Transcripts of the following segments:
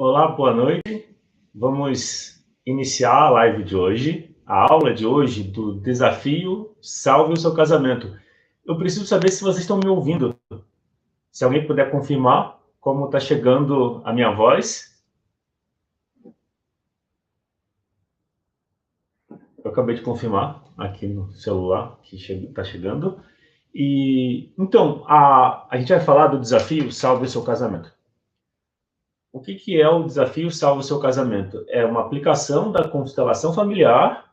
Olá, boa noite. Vamos iniciar a live de hoje, a aula de hoje do desafio Salve o Seu Casamento. Eu preciso saber se vocês estão me ouvindo. Se alguém puder confirmar como está chegando a minha voz. Eu acabei de confirmar aqui no celular que está chegando. E então, a gente vai falar do desafio Salve o Seu Casamento. O que é o desafio Salve o Seu Casamento? É uma aplicação da constelação familiar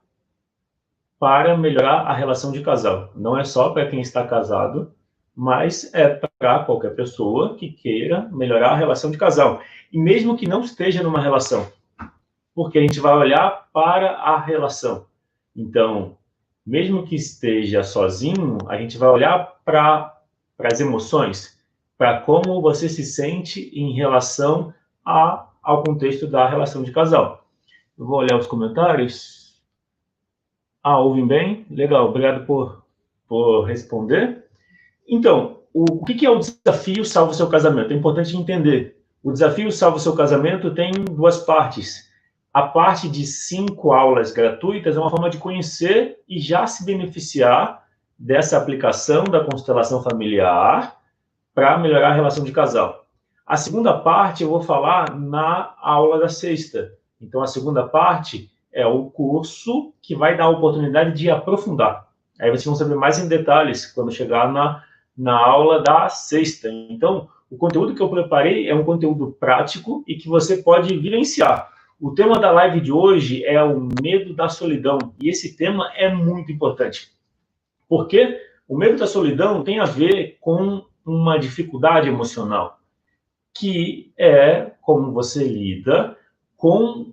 para melhorar a relação de casal. Não é só para quem está casado, mas é para qualquer pessoa que queira melhorar a relação de casal. E mesmo que não esteja numa relação, porque a gente vai olhar para a relação. Então, mesmo que esteja sozinho, a gente vai olhar para as emoções, para como você se sente em relação ao contexto da relação de casal. Eu vou olhar os comentários. Ouvem bem? Legal, obrigado por responder. Então, o que é o desafio Salva o Seu Casamento? É importante entender. O desafio Salva o Seu Casamento tem duas partes. A parte de 5 aulas gratuitas é uma forma de conhecer e já se beneficiar dessa aplicação da constelação familiar para melhorar a relação de casal. A segunda parte eu vou falar na aula da sexta. Então, a segunda parte é o curso que vai dar a oportunidade de aprofundar. Aí vocês vão saber mais em detalhes quando chegar na aula da sexta. Então, o conteúdo que eu preparei é um conteúdo prático e que você pode vivenciar. O tema da live de hoje é o medo da solidão. E esse tema é muito importante. Porque o medo da solidão tem a ver com uma dificuldade emocional, que é como você lida com...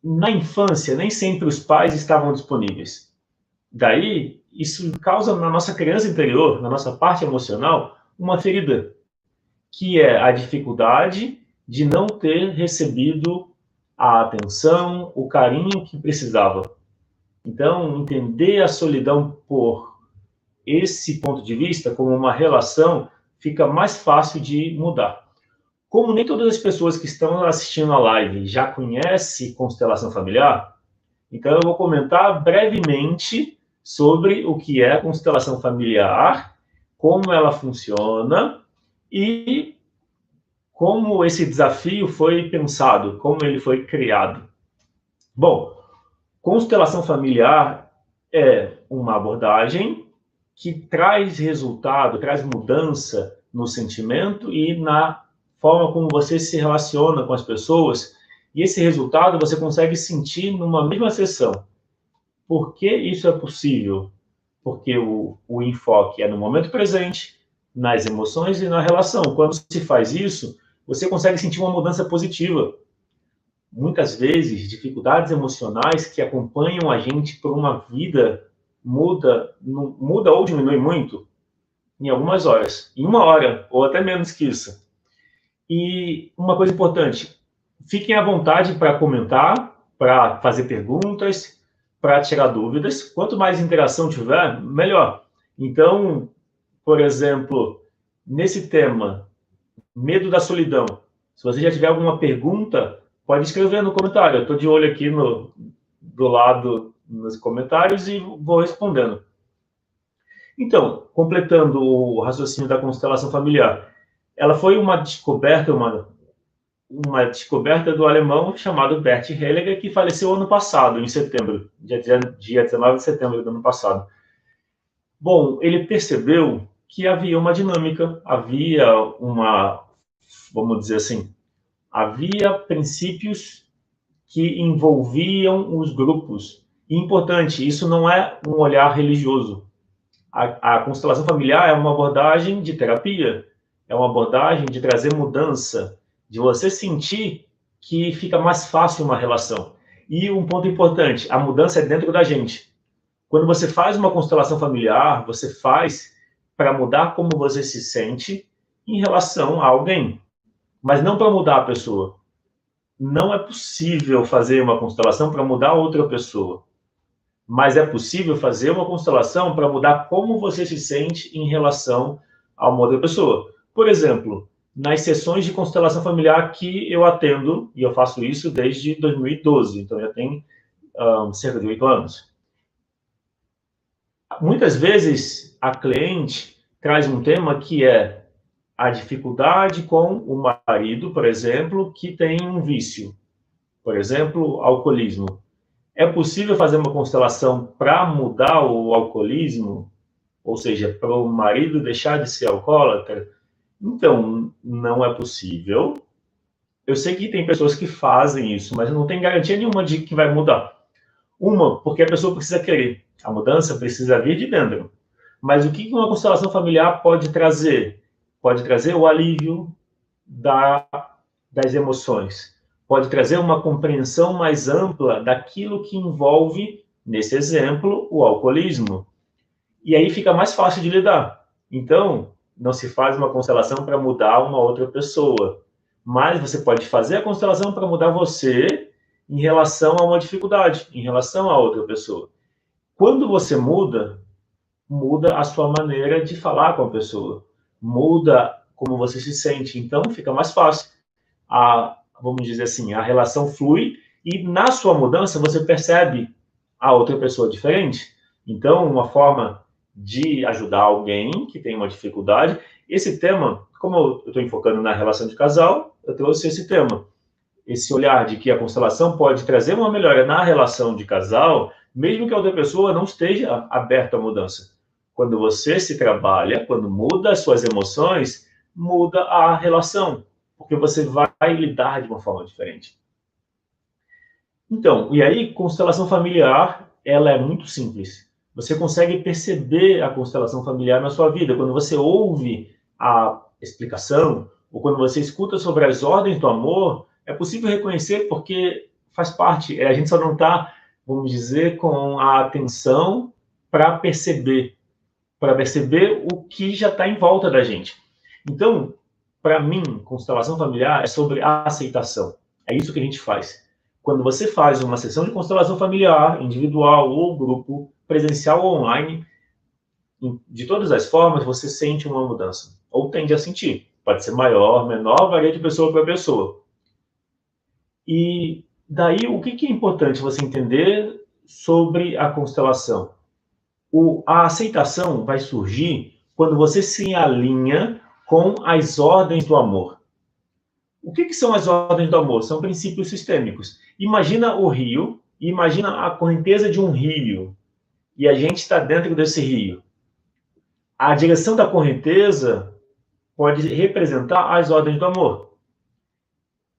Na infância, nem sempre os pais estavam disponíveis. Daí, isso causa na nossa criança interior, na nossa parte emocional, uma ferida, que é a dificuldade de não ter recebido a atenção, o carinho que precisava. Então, entender a solidão por esse ponto de vista, como uma relação, fica mais fácil de mudar. Como nem todas as pessoas que estão assistindo a live já conhecem constelação familiar, então eu vou comentar brevemente sobre o que é a constelação familiar, como ela funciona e como esse desafio foi pensado, como ele foi criado. Bom, constelação familiar é uma abordagem que traz resultado, traz mudança no sentimento e na forma como você se relaciona com as pessoas, e esse resultado você consegue sentir numa mesma sessão. Por que isso é possível? Porque o enfoque é no momento presente, nas emoções e na relação. Quando se faz isso, você consegue sentir uma mudança positiva. Muitas vezes, dificuldades emocionais que acompanham a gente por uma vida muda ou diminui muito em algumas horas, em 1 hora, ou até menos que isso. E uma coisa importante, fiquem à vontade para comentar, para fazer perguntas, para tirar dúvidas. Quanto mais interação tiver, melhor. Então, por exemplo, nesse tema, medo da solidão, se você já tiver alguma pergunta, pode escrever no comentário. Eu estou de olho aqui do lado nos comentários e vou respondendo. Então, completando o raciocínio da constelação familiar, ela foi uma descoberta do alemão chamado Bert Hellinger, que faleceu ano passado, em setembro, dia 19 de setembro do ano passado. Bom, ele percebeu que havia uma dinâmica, havia vamos dizer assim, havia princípios que envolviam os grupos. E importante, isso não é um olhar religioso. A constelação familiar é uma abordagem de terapia, é uma abordagem de trazer mudança, de você sentir que fica mais fácil uma relação. E um ponto importante, a mudança é dentro da gente. Quando você faz uma constelação familiar, você faz para mudar como você se sente em relação a alguém, mas não para mudar a pessoa. Não é possível fazer uma constelação para mudar outra pessoa, mas é possível fazer uma constelação para mudar como você se sente em relação a uma outra pessoa. Por exemplo, nas sessões de constelação familiar que eu atendo, e eu faço isso desde 2012, então já tem cerca de 8 anos. Muitas vezes a cliente traz um tema que é a dificuldade com o marido, por exemplo, que tem um vício, por exemplo, alcoolismo. É possível fazer uma constelação para mudar o alcoolismo? Ou seja, para o marido deixar de ser alcoólatra? Então, não é possível. Eu sei que tem pessoas que fazem isso, mas não tem garantia nenhuma de que vai mudar. Uma, porque a pessoa precisa querer. A mudança precisa vir de dentro. Mas o que uma constelação familiar pode trazer? Pode trazer o alívio das emoções. Pode trazer uma compreensão mais ampla daquilo que envolve, nesse exemplo, o alcoolismo. E aí fica mais fácil de lidar. Então, não se faz uma constelação para mudar uma outra pessoa, mas você pode fazer a constelação para mudar você em relação a uma dificuldade, em relação a outra pessoa. Quando você muda, muda a sua maneira de falar com a pessoa, muda como você se sente, então fica mais fácil. Vamos dizer assim, a relação flui e na sua mudança você percebe a outra pessoa diferente. Então, uma forma de ajudar alguém que tem uma dificuldade. Esse tema, como eu estou enfocando na relação de casal, eu trouxe esse tema. Esse olhar de que a constelação pode trazer uma melhora na relação de casal, mesmo que a outra pessoa não esteja aberta à mudança. Quando você se trabalha, quando muda as suas emoções, muda a relação, porque você vai lidar de uma forma diferente. Então, e aí, constelação familiar, ela é muito simples. Você consegue perceber a constelação familiar na sua vida. Quando você ouve a explicação, ou quando você escuta sobre as ordens do amor, é possível reconhecer porque faz parte. A gente só não está, vamos dizer, com a atenção para perceber o que já está em volta da gente. Então, para mim, constelação familiar é sobre a aceitação. É isso que a gente faz. Quando você faz uma sessão de constelação familiar, individual ou grupo, presencial ou online, de todas as formas, você sente uma mudança. Ou tende a sentir. Pode ser maior, menor, varia de pessoa para pessoa. E daí, o que é importante você entender sobre a constelação? A aceitação vai surgir quando você se alinha com as ordens do amor. O que são as ordens do amor? São princípios sistêmicos. Imagina o rio, imagina a correnteza de um rio, e a gente está dentro desse rio. A direção da correnteza pode representar as ordens do amor.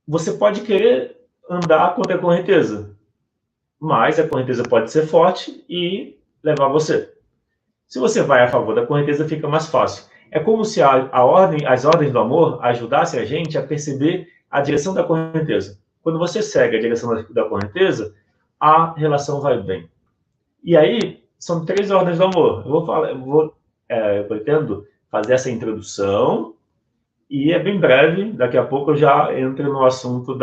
Você pode querer andar contra a correnteza, mas a correnteza pode ser forte e levar você. Se você vai a favor da correnteza, fica mais fácil. É como se as ordens do amor ajudassem a gente a perceber a direção da correnteza. Quando você segue a direção da correnteza, a relação vai bem. E aí, são 3 ordens do amor. Eu pretendo fazer essa introdução e é bem breve, daqui a pouco eu já entro no assunto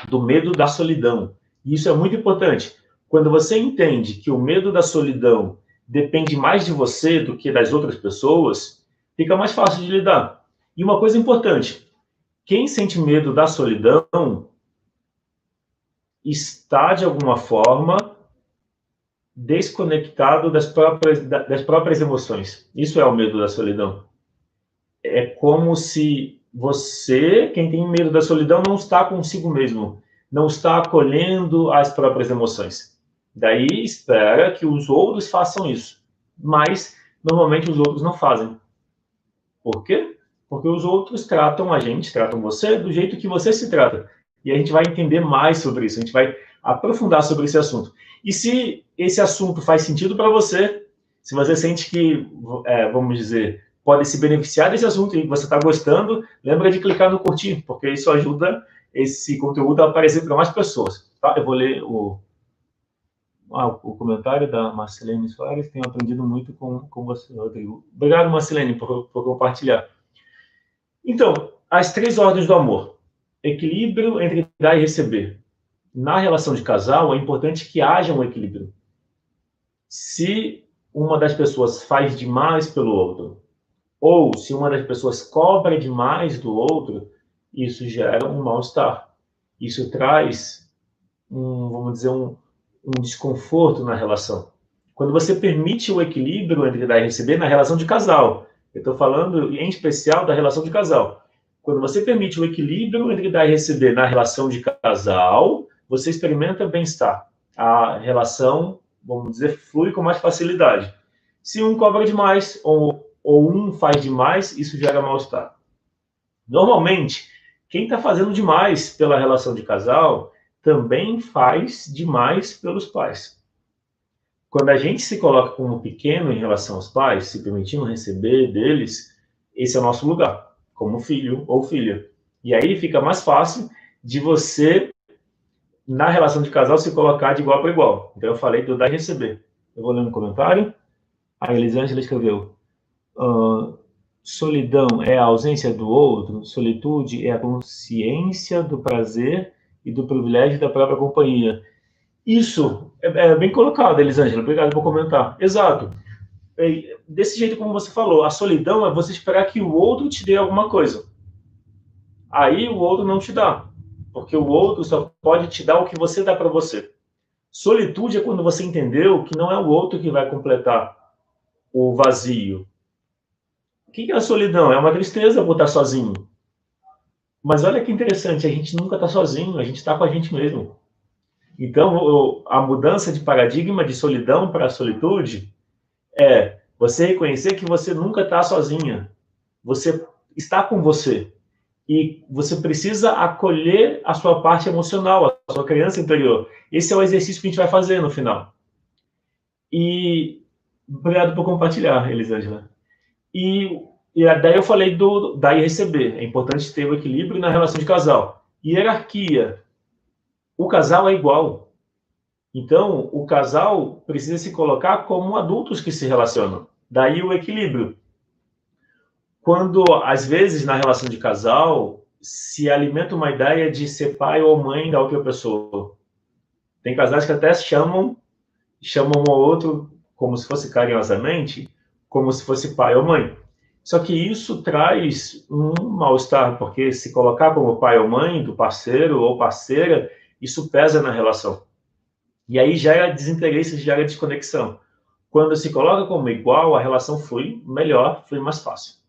do medo da solidão. E isso é muito importante. Quando você entende que o medo da solidão depende mais de você do que das outras pessoas, fica mais fácil de lidar. E uma coisa importante, quem sente medo da solidão está, de alguma forma, desconectado das próprias emoções. Isso é o medo da solidão. É como se você, quem tem medo da solidão, não está consigo mesmo, não está acolhendo as próprias emoções. Daí espera que os outros façam isso, mas normalmente os outros não fazem. Por quê? Porque os outros tratam a gente, tratam você do jeito que você se trata. E a gente vai entender mais sobre isso, a gente vai aprofundar sobre esse assunto. E se esse assunto faz sentido para você, se você sente que, vamos dizer, pode se beneficiar desse assunto e você está gostando, lembra de clicar no curtir, porque isso ajuda esse conteúdo a aparecer para mais pessoas. Tá? Eu vou ler o comentário da Marcelene Soares. Tenho aprendido muito com você, Rodrigo. Obrigado, Marcelene, por compartilhar. Então, as 3 ordens do amor. Equilíbrio entre dar e receber. Na relação de casal, é importante que haja um equilíbrio. Se uma das pessoas faz demais pelo outro, ou se uma das pessoas cobra demais do outro, isso gera um mal-estar. Isso traz, vamos dizer, um desconforto na relação. Quando você permite o equilíbrio entre dar e receber na relação de casal, eu estou falando em especial da relação de casal. Quando você permite o equilíbrio entre dar e receber na relação de casal, você experimenta bem-estar. A relação, vamos dizer, flui com mais facilidade. Se um cobra demais ou um faz demais, isso gera mal-estar. Normalmente, quem está fazendo demais pela relação de casal também faz demais pelos pais. Quando a gente se coloca como pequeno em relação aos pais, se permitindo receber deles, esse é o nosso lugar, como filho ou filha. E aí fica mais fácil de você, na relação de casal, se colocar de igual para igual. Então eu falei do dar e receber. Eu vou ler um comentário. A Elisângela escreveu: solidão é a ausência do outro, solitude é a consciência do prazer e do privilégio da própria companhia. Isso é bem colocado, Elisângela. Obrigado por comentar. Exato. Desse jeito como você falou, a solidão é você esperar que o outro te dê alguma coisa. Aí o outro não te dá, porque o outro só pode te dar o que você dá para você. Solitude é quando você entendeu que não é o outro que vai completar o vazio. O que é a solidão? É uma tristeza por estar sozinho. Mas olha que interessante, a gente nunca está sozinho, a gente está com a gente mesmo. Então, a mudança de paradigma de solidão para solitude é você reconhecer que você nunca está sozinha. Você está com você. E você precisa acolher a sua parte emocional, a sua criança interior. Esse é o exercício que a gente vai fazer no final. E obrigado por compartilhar, Elisângela. E daí eu falei do dar e receber. É importante ter o equilíbrio na relação de casal. Hierarquia. O casal é igual. Então, o casal precisa se colocar como adultos que se relacionam. Daí o equilíbrio. Quando, às vezes, na relação de casal, se alimenta uma ideia de ser pai ou mãe da outra pessoa. Tem casais que até chamam um ao outro, como se fosse carinhosamente, como se fosse pai ou mãe. Só que isso traz um mal-estar, porque se colocar como pai ou mãe do parceiro ou parceira, isso pesa na relação. E aí gera desinteresse, gera desconexão. Quando se coloca como igual, a relação flui melhor, flui mais fácil.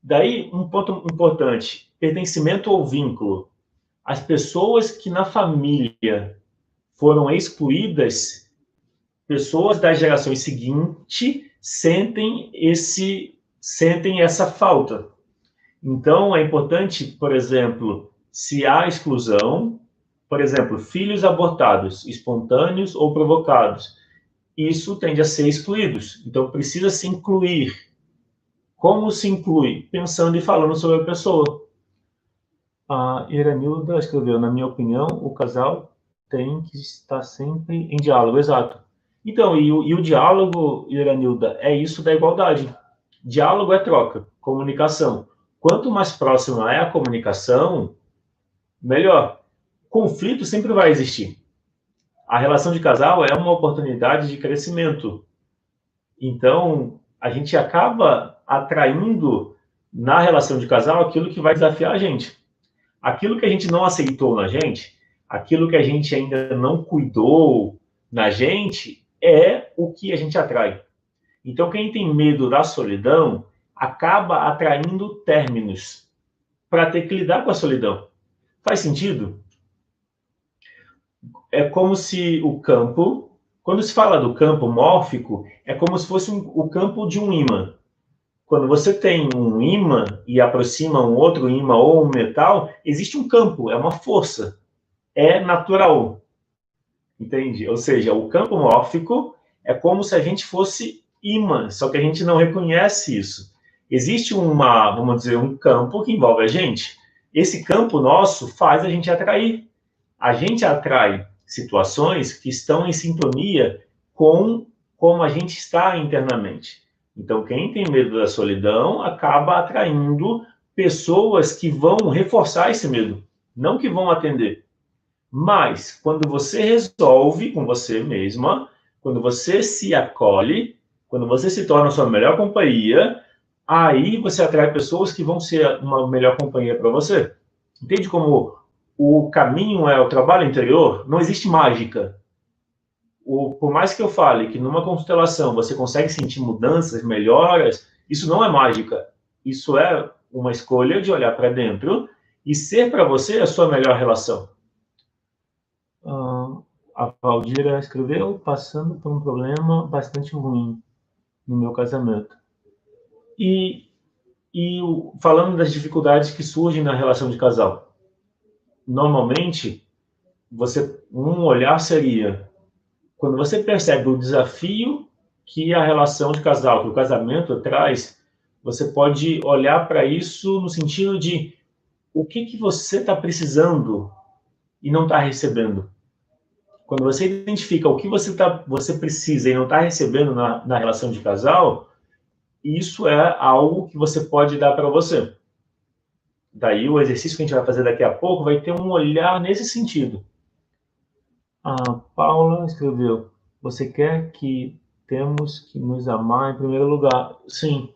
Daí, um ponto importante, pertencimento ou vínculo. As pessoas que na família foram excluídas, pessoas das gerações seguintes sentem essa falta. Então, é importante, por exemplo, se há exclusão, por exemplo, filhos abortados, espontâneos ou provocados, isso tende a ser excluídos. Então, precisa se incluir. Como se inclui? Pensando e falando sobre a pessoa. A Iranilda escreveu: na minha opinião, o casal tem que estar sempre em diálogo. Exato. Então, e o diálogo, Iranilda, é isso da igualdade. Diálogo é troca, comunicação. Quanto mais próxima é a comunicação, melhor. Conflito sempre vai existir. A relação de casal é uma oportunidade de crescimento. Então, a gente acaba atraindo na relação de casal aquilo que vai desafiar a gente. Aquilo que a gente não aceitou na gente, aquilo que a gente ainda não cuidou na gente, é o que a gente atrai. Então, quem tem medo da solidão acaba atraindo términos para ter que lidar com a solidão. Faz sentido? É como se o campo, quando se fala do campo mórfico, é como se fosse o campo de um ímã. Quando você tem um ímã e aproxima um outro ímã ou um metal, existe um campo, é uma força, é natural, entende? Ou seja, o campo mórfico é como se a gente fosse ímã, só que a gente não reconhece isso. Existe vamos dizer, um campo que envolve a gente. Esse campo nosso faz a gente atrair. A gente atrai situações que estão em sintonia com como a gente está internamente. Então, quem tem medo da solidão acaba atraindo pessoas que vão reforçar esse medo, não que vão atender. Mas, quando você resolve com você mesma, quando você se acolhe, quando você se torna a sua melhor companhia, aí você atrai pessoas que vão ser uma melhor companhia para você. Entende como o caminho é o trabalho interior? Não existe mágica. Por mais que eu fale que numa constelação você consegue sentir mudanças, melhoras, isso não é mágica. Isso é uma escolha de olhar para dentro e ser para você a sua melhor relação. A Valdira escreveu, passando por um problema bastante ruim no meu casamento. E falando das dificuldades que surgem na relação de casal. Normalmente, um olhar seria quando você percebe o desafio que a relação de casal, que o casamento traz, você pode olhar para isso no sentido de o que você está precisando e não está recebendo. Quando você identifica o que você precisa e não está recebendo na relação de casal, isso é algo que você pode dar para você. Daí o exercício que a gente vai fazer daqui a pouco vai ter um olhar nesse sentido. A Paula escreveu, você quer que temos que nos amar em primeiro lugar? Sim,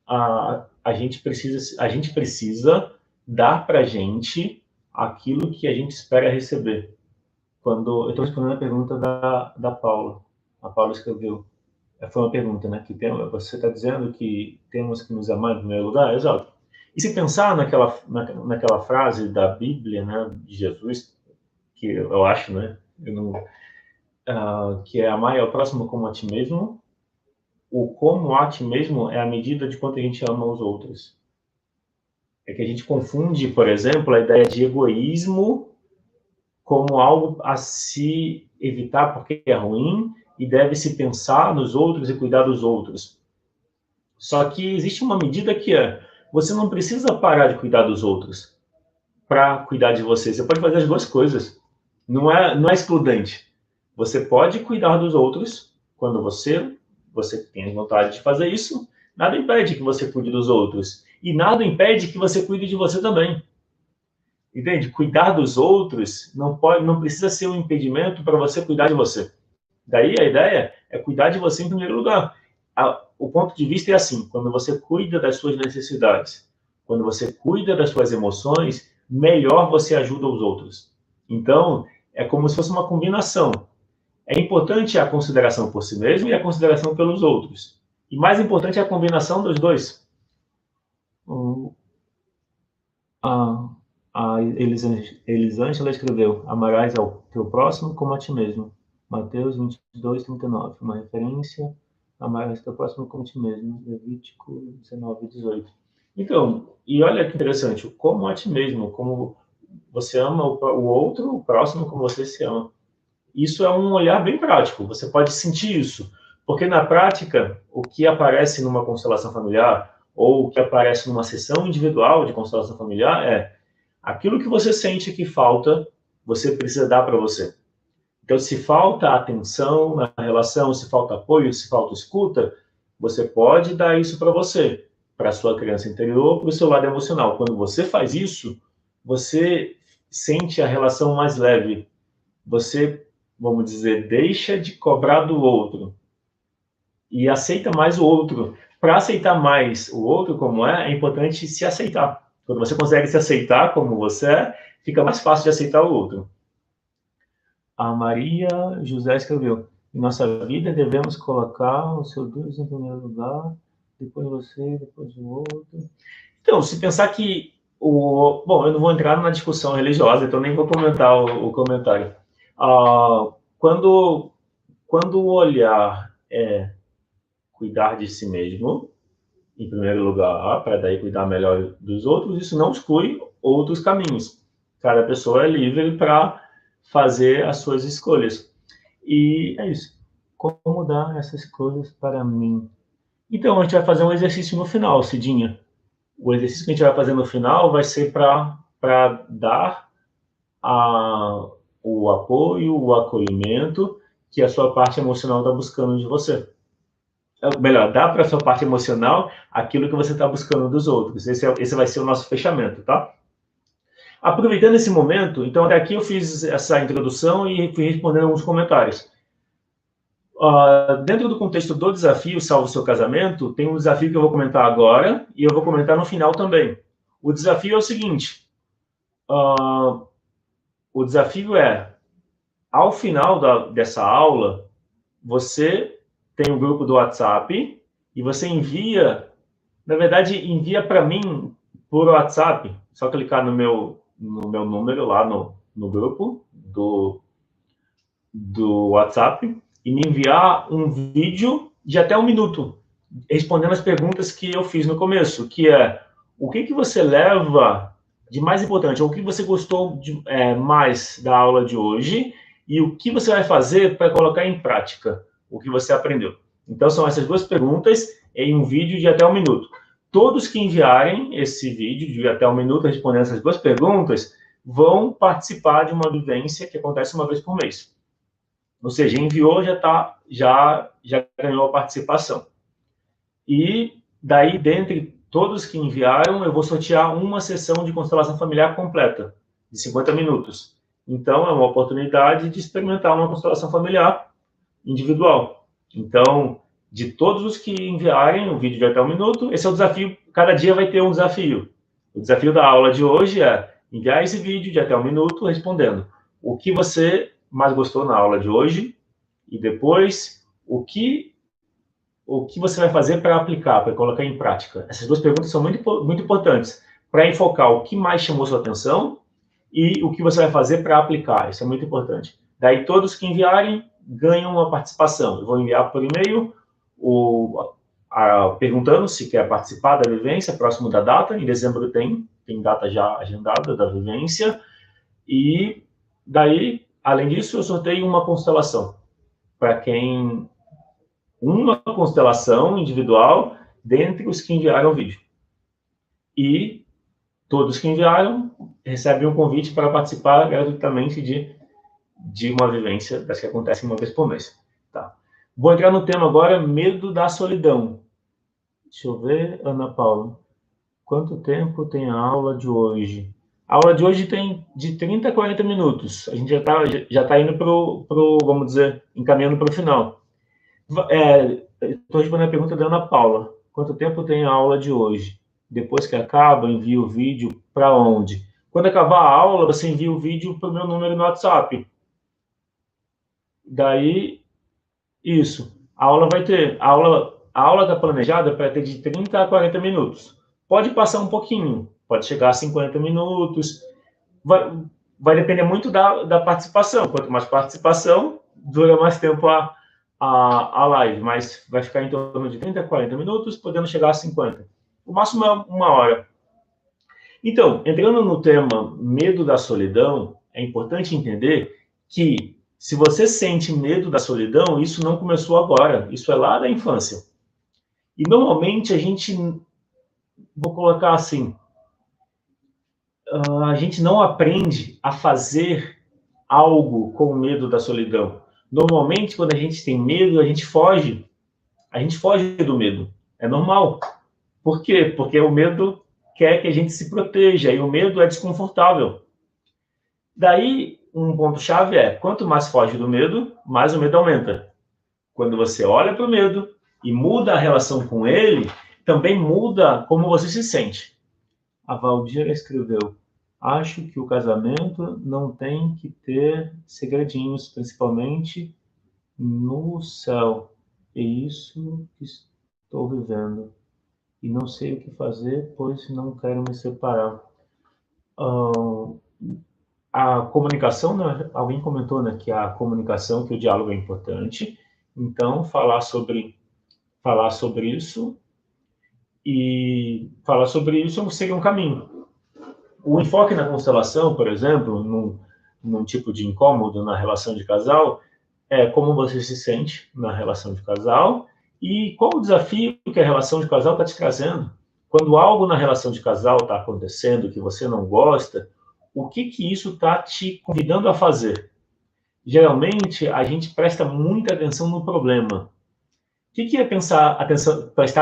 a gente precisa dar para a gente aquilo que a gente espera receber. Quando eu estou respondendo a pergunta da Paula, a Paula escreveu, foi uma pergunta, né? Você está dizendo que temos que nos amar em primeiro lugar? Exato. E se pensar naquela frase da Bíblia, né, de Jesus, que eu acho, né, que é amar ao próximo como a ti mesmo, o como a ti mesmo é a medida de quanto a gente ama os outros. É que a gente confunde, por exemplo, a ideia de egoísmo como algo a se evitar porque é ruim e deve-se pensar nos outros e cuidar dos outros. Só que existe uma medida que você não precisa parar de cuidar dos outros para cuidar de você. Você pode fazer as duas coisas. Não é excludente. Você pode cuidar dos outros quando você tem vontade de fazer isso. Nada impede que você cuide dos outros. E nada impede que você cuide de você também. Entende? Cuidar dos outros não precisa ser um impedimento para você cuidar de você. Daí a ideia é cuidar de você em primeiro lugar. O ponto de vista é assim, quando você cuida das suas necessidades, quando você cuida das suas emoções, melhor você ajuda os outros. Então, é como se fosse uma combinação. É importante a consideração por si mesmo e a consideração pelos outros. E mais importante é a combinação dos dois. A Elisângela escreveu, amarás ao teu próximo como a ti mesmo. Mateus 22, 39. Uma referência, amarás ao teu próximo como a ti mesmo. Levítico 19, 18. Então, e olha que interessante, como a ti mesmo, como você ama o outro, o próximo como você se ama. Isso é um olhar bem prático, você pode sentir isso. Porque na prática, o que aparece numa constelação familiar, ou o que aparece numa sessão individual de constelação familiar é aquilo que você sente que falta, você precisa dar para você. Então, se falta atenção na relação, se falta apoio, se falta escuta, você pode dar isso para você, para a sua criança interior, para o seu lado emocional. Quando você faz isso, você sente a relação mais leve. Você, vamos dizer, deixa de cobrar do outro e aceita mais o outro. Para aceitar mais o outro como é importante se aceitar. Quando você consegue se aceitar como você é, fica mais fácil de aceitar o outro. A Maria José escreveu, em nossa vida devemos colocar o seu Deus em primeiro lugar, depois você, depois o outro. Então, se pensar que bom, eu não vou entrar na discussão religiosa, então nem vou comentar o comentário. Quando o olhar é cuidar de si mesmo, em primeiro lugar, para daí cuidar melhor dos outros, isso não exclui outros caminhos. Cada pessoa é livre para fazer as suas escolhas. E é isso. Como dar essas coisas para mim? Então, a gente vai fazer um exercício no final, Cidinha. O exercício que a gente vai fazer no final vai ser para dar o apoio, o acolhimento que a sua parte emocional está buscando de você. Melhor, dá para a sua parte emocional aquilo que você está buscando dos outros. Esse vai ser o nosso fechamento, tá? Aproveitando esse momento, então até aqui eu fiz essa introdução e fui respondendo alguns comentários. Dentro do contexto do desafio Salve o Seu Casamento, tem um desafio que eu vou comentar agora e eu vou comentar no final também. O desafio é o seguinte, o desafio é, ao final dessa aula, você tem um grupo do WhatsApp e você envia, na verdade, envia para mim por WhatsApp, só clicar no meu número lá no grupo do WhatsApp e me enviar um vídeo de até 1 minuto, respondendo as perguntas que eu fiz no começo, que é o que você leva de mais importante, ou o que você gostou mais da aula de hoje e o que você vai fazer para colocar em prática o que você aprendeu. Então, são essas 2 perguntas em um vídeo de até 1 minuto. Todos que enviarem esse vídeo de até 1 minuto respondendo essas 2 perguntas vão participar de uma vivência que acontece uma vez por mês. Ou seja, enviou, já ganhou a participação. E daí, dentre todos que enviaram, eu vou sortear uma sessão de constelação familiar completa, de 50 minutos. Então, é uma oportunidade de experimentar uma constelação familiar individual. Então, de todos os que enviarem o vídeo de até 1 minuto, esse é o desafio, cada dia vai ter um desafio. O desafio da aula de hoje é enviar esse vídeo de até 1 minuto respondendo o que você mais gostou na aula de hoje e depois o que você vai fazer para aplicar, para colocar em prática. Essas 2 perguntas são muito importantes para enfocar o que mais chamou sua atenção e o que você vai fazer para aplicar. Isso é muito importante. Daí, todos que enviarem ganham uma participação. Eu vou enviar por e-mail perguntando se quer participar da vivência próximo da data. Em dezembro tem data já agendada da vivência. E daí, além disso, eu sorteio uma constelação para quem... uma constelação individual dentre os que enviaram o vídeo. E todos que enviaram recebem um convite para participar gratuitamente de uma vivência das que acontecem uma vez por mês. Tá. Vou entrar no tema agora, medo da solidão. Deixa eu ver, Ana Paula. Quanto tempo tem a aula de hoje? A aula de hoje tem de 30 a 40 minutos. A gente já tá indo vamos dizer, encaminhando para o final. Estou respondendo a pergunta da Ana Paula. Quanto tempo tem a aula de hoje? Depois que acaba, envia o vídeo para onde? Quando acabar a aula, você envia o vídeo para o meu número no WhatsApp. Daí, isso. A aula está planejada para ter de 30 a 40 minutos. Pode passar um pouquinho, pode chegar a 50 minutos. Vai depender muito da participação. Quanto mais participação, dura mais tempo a live, mas vai ficar em torno de 30 a 40 minutos, podendo chegar a 50. O máximo é 1 hora. Então, entrando no tema medo da solidão, é importante entender que se você sente medo da solidão, isso não começou agora, isso é lá da infância. E normalmente a gente, vou colocar assim, a gente não aprende a fazer algo com medo da solidão. Normalmente, quando a gente tem medo, a gente foge do medo. É normal. Por quê? Porque o medo quer que a gente se proteja, e o medo é desconfortável. Daí, um ponto-chave é, quanto mais foge do medo, mais o medo aumenta. Quando você olha para o medo e muda a relação com ele, também muda como você se sente. A Valdira escreveu, acho que o casamento não tem que ter segredinhos, principalmente no céu. É isso que estou vivendo. E não sei o que fazer, pois não quero me separar. A comunicação, né? Alguém comentou, né, que a comunicação, que o diálogo é importante. Então, falar sobre isso seria um caminho. O enfoque na constelação, por exemplo, num tipo de incômodo na relação de casal, é como você se sente na relação de casal e qual o desafio que a relação de casal está te trazendo. Quando algo na relação de casal está acontecendo que você não gosta, o que isso está te convidando a fazer? Geralmente, a gente presta muita atenção no problema. O que é prestar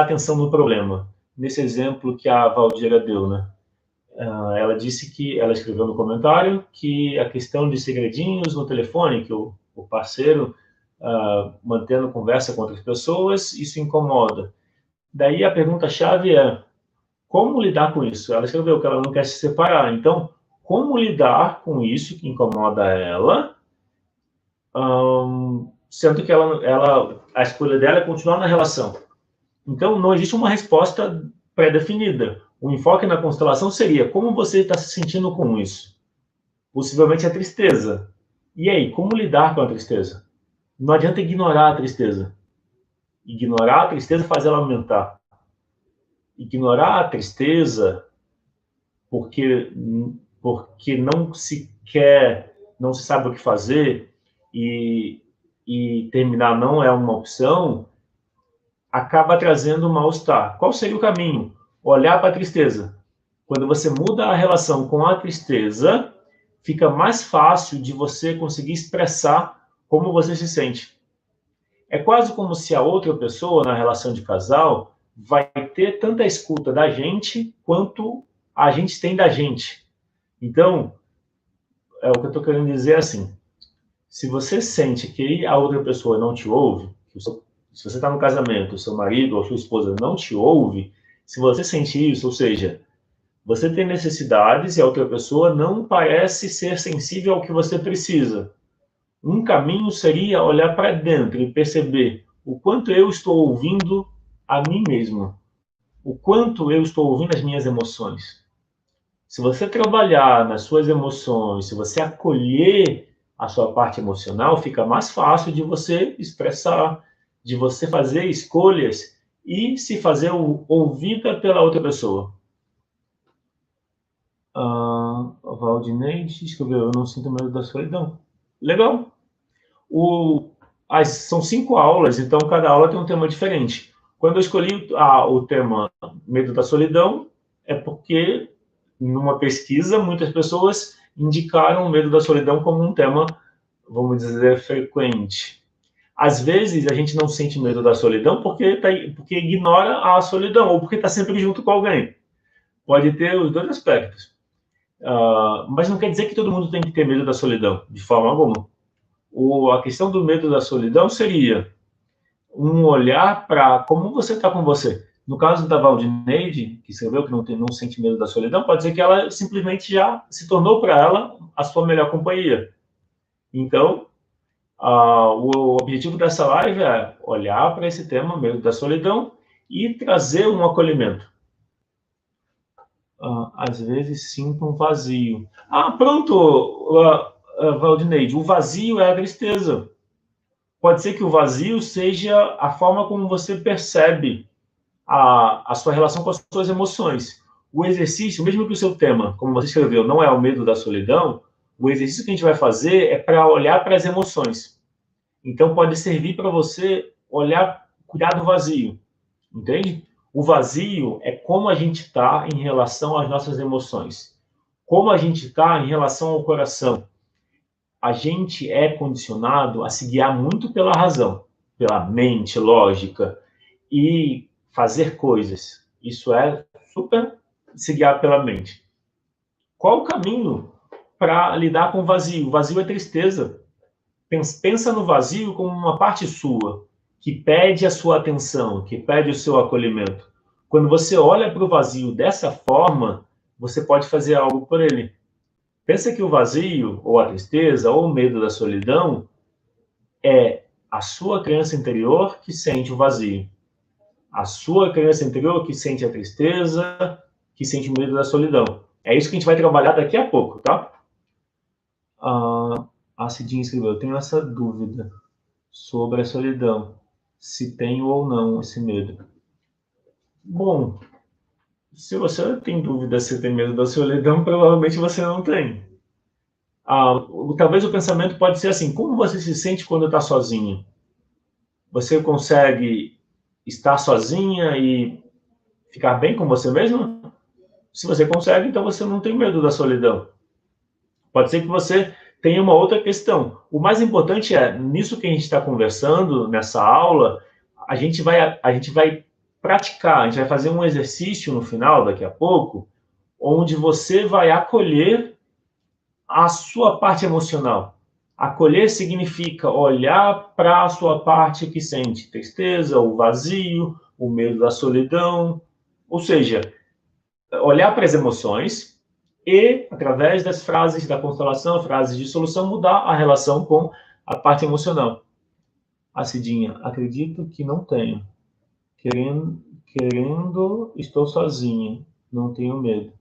atenção no problema? Nesse exemplo que a Valdira deu, né? Ela disse que, ela escreveu no comentário que a questão de segredinhos no telefone, que o parceiro mantendo conversa com outras pessoas, isso incomoda. Daí a pergunta-chave é, como lidar com isso? Ela escreveu que ela não quer se separar, então, como lidar com isso que incomoda ela, sendo que a escolha dela é continuar na relação. Então, não existe uma resposta pré-definida. O enfoque na constelação seria como você está se sentindo com isso. Possivelmente é tristeza. E aí, como lidar com a tristeza? Não adianta ignorar a tristeza. Ignorar a tristeza faz ela aumentar. Ignorar a tristeza porque não se quer, não se sabe o que fazer e terminar não é uma opção, acaba trazendo um mal-estar. Qual seria o caminho? Olhar para a tristeza. Quando você muda a relação com a tristeza, fica mais fácil de você conseguir expressar como você se sente. É quase como se a outra pessoa, na relação de casal, vai ter tanta escuta da gente quanto a gente tem da gente. Então, é o que eu estou querendo dizer assim. Se você sente que a outra pessoa não te ouve, se você está no casamento, o seu marido ou sua esposa não te ouve, se você sente isso, ou seja, você tem necessidades e a outra pessoa não parece ser sensível ao que você precisa. Um caminho seria olhar para dentro e perceber o quanto eu estou ouvindo a mim mesmo, o quanto eu estou ouvindo as minhas emoções. Se você trabalhar nas suas emoções, se você acolher a sua parte emocional, fica mais fácil de você expressar, de você fazer escolhas e se fazer ouvida pela outra pessoa. O Valdinei escreveu, eu não sinto medo da solidão. Legal. São 5 aulas, então cada aula tem um tema diferente. Quando eu escolhi o tema medo da solidão, é porque, numa pesquisa, muitas pessoas indicaram o medo da solidão como um tema, vamos dizer, frequente. Às vezes, a gente não sente medo da solidão porque ignora a solidão, ou porque está sempre junto com alguém. Pode ter os dois aspectos. Mas não quer dizer que todo mundo tem que ter medo da solidão, de forma alguma. A questão do medo da solidão seria um olhar para como você está com você. No caso da Valdineide, que escreveu que não sente medo da solidão, pode ser que ela simplesmente já se tornou para ela a sua melhor companhia. Então, o objetivo dessa live é olhar para esse tema, medo da solidão, e trazer um acolhimento. Às vezes sinto um vazio. Pronto, Valdineide, o vazio é a tristeza. Pode ser que o vazio seja a forma como você percebe a sua relação com as suas emoções. O exercício, mesmo que o seu tema, como você escreveu, não é o medo da solidão, o exercício que a gente vai fazer é para olhar para as emoções. Então, pode servir para você cuidar do vazio, entende? O vazio é como a gente está em relação às nossas emoções, como a gente está em relação ao coração. A gente é condicionado a se guiar muito pela razão, pela mente, lógica, e fazer coisas. Isso é super se guiar pela mente. Qual o caminho para lidar com o vazio? O vazio é tristeza. Pensa no vazio como uma parte sua, que pede a sua atenção, que pede o seu acolhimento. Quando você olha para o vazio dessa forma, você pode fazer algo por ele. Pensa que o vazio, ou a tristeza, ou o medo da solidão, é a sua criança interior que sente o vazio. A sua criança interior que sente a tristeza, que sente o medo da solidão. É isso que a gente vai trabalhar daqui a pouco, tá? A Cidinha escreveu, eu tenho essa dúvida sobre a solidão, se tenho ou não esse medo. Bom, se você tem dúvida se tem medo da solidão, provavelmente você não tem. Talvez o pensamento pode ser assim, como você se sente quando está sozinho? Você consegue estar sozinha e ficar bem com você mesma? Se você consegue, então você não tem medo da solidão. Pode ser que você tenha uma outra questão. O mais importante é, nisso que a gente está conversando, nessa aula, a gente vai praticar, a gente vai fazer um exercício no final, daqui a pouco, onde você vai acolher a sua parte emocional. Acolher significa olhar para a sua parte que sente tristeza, o vazio, o medo da solidão, ou seja, olhar para as emoções e, através das frases da constelação, frases de solução, mudar a relação com a parte emocional. A Cidinha, acredito que não tenho. Querendo, estou sozinha. Não tenho medo.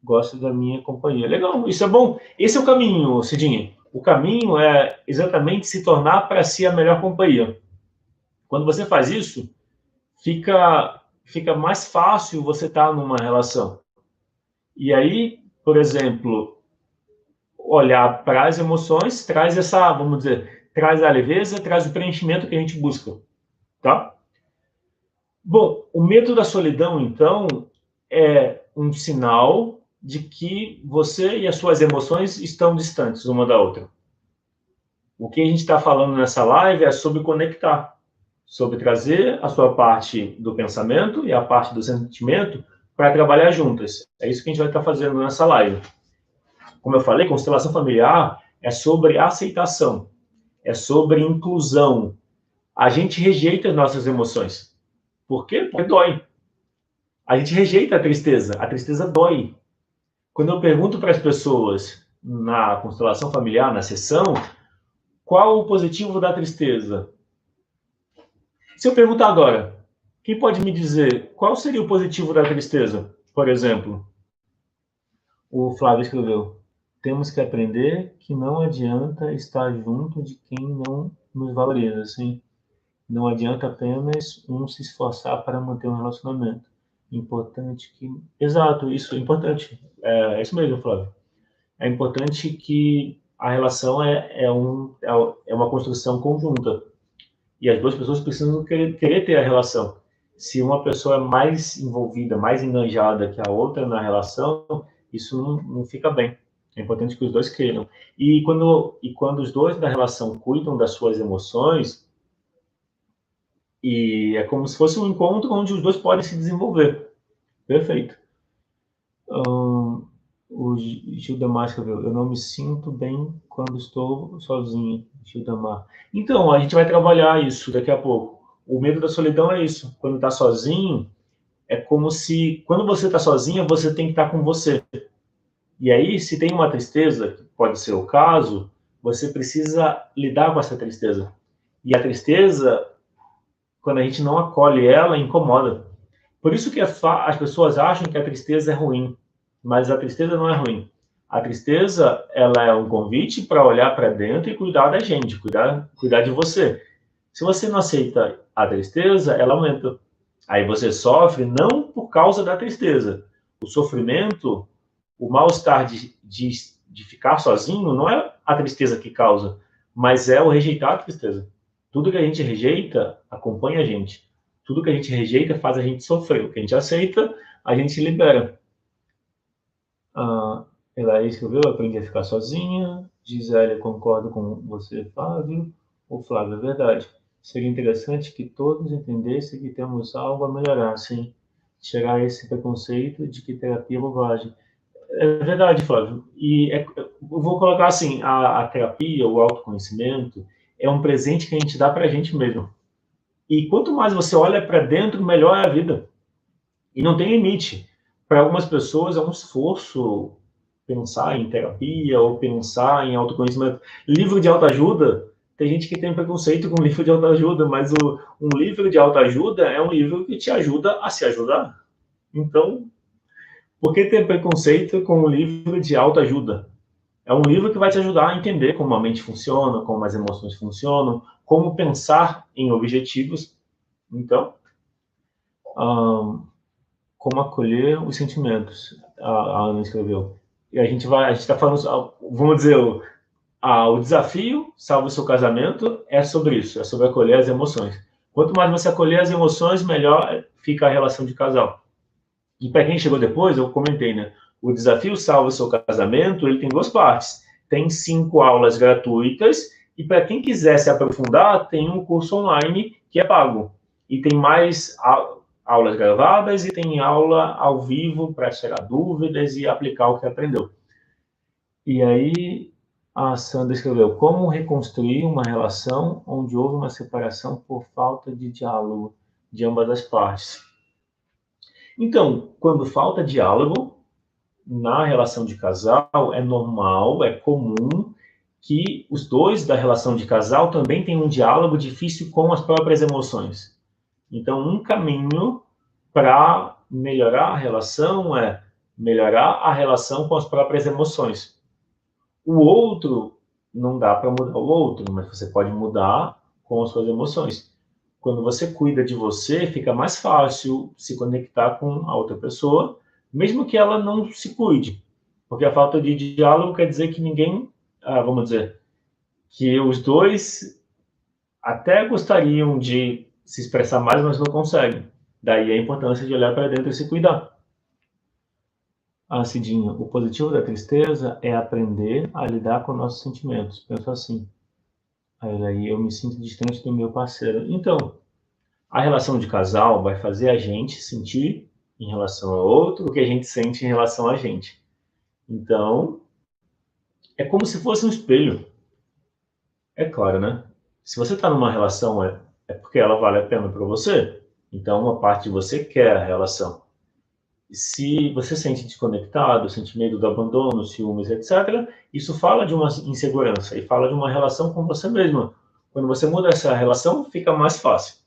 Gosto da minha companhia. Legal, isso é bom. Esse é o caminho, Cidinha. O caminho é exatamente se tornar para si a melhor companhia. Quando você faz isso, fica mais fácil você estar numa relação. E aí, por exemplo, olhar para as emoções traz essa, vamos dizer, traz a leveza, traz o preenchimento que a gente busca, tá? Bom, o medo da solidão, então, é um sinal de que você e as suas emoções estão distantes uma da outra. O que a gente está falando nessa live é sobre conectar, sobre trazer a sua parte do pensamento e a parte do sentimento para trabalhar juntas. É isso que a gente vai estar fazendo nessa live. Como eu falei, constelação familiar é sobre aceitação, é sobre inclusão. A gente rejeita as nossas emoções. Por quê? Porque dói. A gente rejeita a tristeza dói. Quando eu pergunto para as pessoas na constelação familiar, na sessão, qual o positivo da tristeza? Se eu perguntar agora, quem pode me dizer qual seria o positivo da tristeza, por exemplo? O Flávio escreveu: temos que aprender que não adianta estar junto de quem não nos valoriza, assim. Não adianta apenas um se esforçar para manter um relacionamento. Importante que... Exato, isso é importante. É isso mesmo, Flávio. É importante que a relação é uma construção conjunta. E as duas pessoas precisam querer ter a relação. Se uma pessoa é mais envolvida, mais enganjada que a outra na relação, isso não fica bem. É importante que os dois queiram. E quando os dois da relação cuidam das suas emoções, e é como se fosse um encontro onde os dois podem se desenvolver. Perfeito. O Gildemar escreveu: eu não me sinto bem quando estou sozinho. Gildemar. Então, a gente vai trabalhar isso daqui a pouco. O medo da solidão é isso. Quando está sozinho, é como se, quando você está sozinha, você tem que estar com você. E aí, se tem uma tristeza, que pode ser o caso, você precisa lidar com essa tristeza. E a tristeza, quando a gente não acolhe ela, incomoda. Por isso que as pessoas acham que a tristeza é ruim, mas a tristeza não é ruim. A tristeza, ela é um convite para olhar para dentro e cuidar da gente, cuidar de você. Se você não aceita a tristeza, ela aumenta. Aí você sofre não por causa da tristeza. O sofrimento, o mal-estar de ficar sozinho, não é a tristeza que causa, mas é o rejeitar a tristeza. Tudo que a gente rejeita acompanha a gente. Tudo que a gente rejeita faz a gente sofrer. O que a gente aceita, a gente libera. Ela escreveu: aprendi a ficar sozinha. Gisele, concordo com você, Flávio. O Flávio, é verdade. Seria interessante que todos entendessem que temos algo a melhorar, sim. Tirar esse preconceito de que terapia é bobagem. É verdade, Flávio. Eu vou colocar assim, a terapia, o autoconhecimento, é um presente que a gente dá para a gente mesmo. E quanto mais você olha para dentro, melhor é a vida. E não tem limite. Para algumas pessoas é um esforço pensar em terapia ou pensar em autoconhecimento. Livro de autoajuda, tem gente que tem preconceito com livro de autoajuda, mas um livro de autoajuda é um livro que te ajuda a se ajudar. Então, por que ter preconceito com um livro de autoajuda? É um livro que vai te ajudar a entender como a mente funciona, como as emoções funcionam, como pensar em objetivos. Então, como acolher os sentimentos, a Ana escreveu. E a gente está falando, vamos dizer, o desafio Salve o Seu Casamento é sobre isso, é sobre acolher as emoções. Quanto mais você acolher as emoções, melhor fica a relação de casal. E para quem chegou depois, eu comentei, né? O desafio Salve o Seu Casamento, ele tem duas partes. Tem 5 aulas gratuitas e para quem quiser se aprofundar, tem um curso online que é pago. E tem mais aulas gravadas e tem aula ao vivo para tirar dúvidas e aplicar o que aprendeu. E aí, A Sandra escreveu: como reconstruir uma relação onde houve uma separação por falta de diálogo de ambas as partes? Então, quando falta diálogo na relação de casal, é normal, é comum que os dois da relação de casal também tenham um diálogo difícil com as próprias emoções. Então, um caminho para melhorar a relação é melhorar a relação com as próprias emoções. O outro, não dá para mudar o outro, mas você pode mudar com as suas emoções. Quando você cuida de você, fica mais fácil se conectar com a outra pessoa, mesmo que ela não se cuide. Porque a falta de diálogo quer dizer que ninguém, vamos dizer, que os dois até gostariam de se expressar mais, mas não conseguem. Daí a importância de olhar para dentro e se cuidar. Cidinha, o positivo da tristeza é aprender a lidar com nossos sentimentos. Penso assim. Aí eu me sinto distante do meu parceiro. Então, a relação de casal vai fazer a gente sentir em relação ao outro o que a gente sente em relação a gente. Então, é como se fosse um espelho. É claro, né? Se você está numa relação, é porque ela vale a pena para você. Então, uma parte de você quer a relação. Se você sente desconectado, sente medo do abandono, ciúmes, etc., isso fala de uma insegurança e fala de uma relação com você mesma. Quando você muda essa relação, fica mais fácil.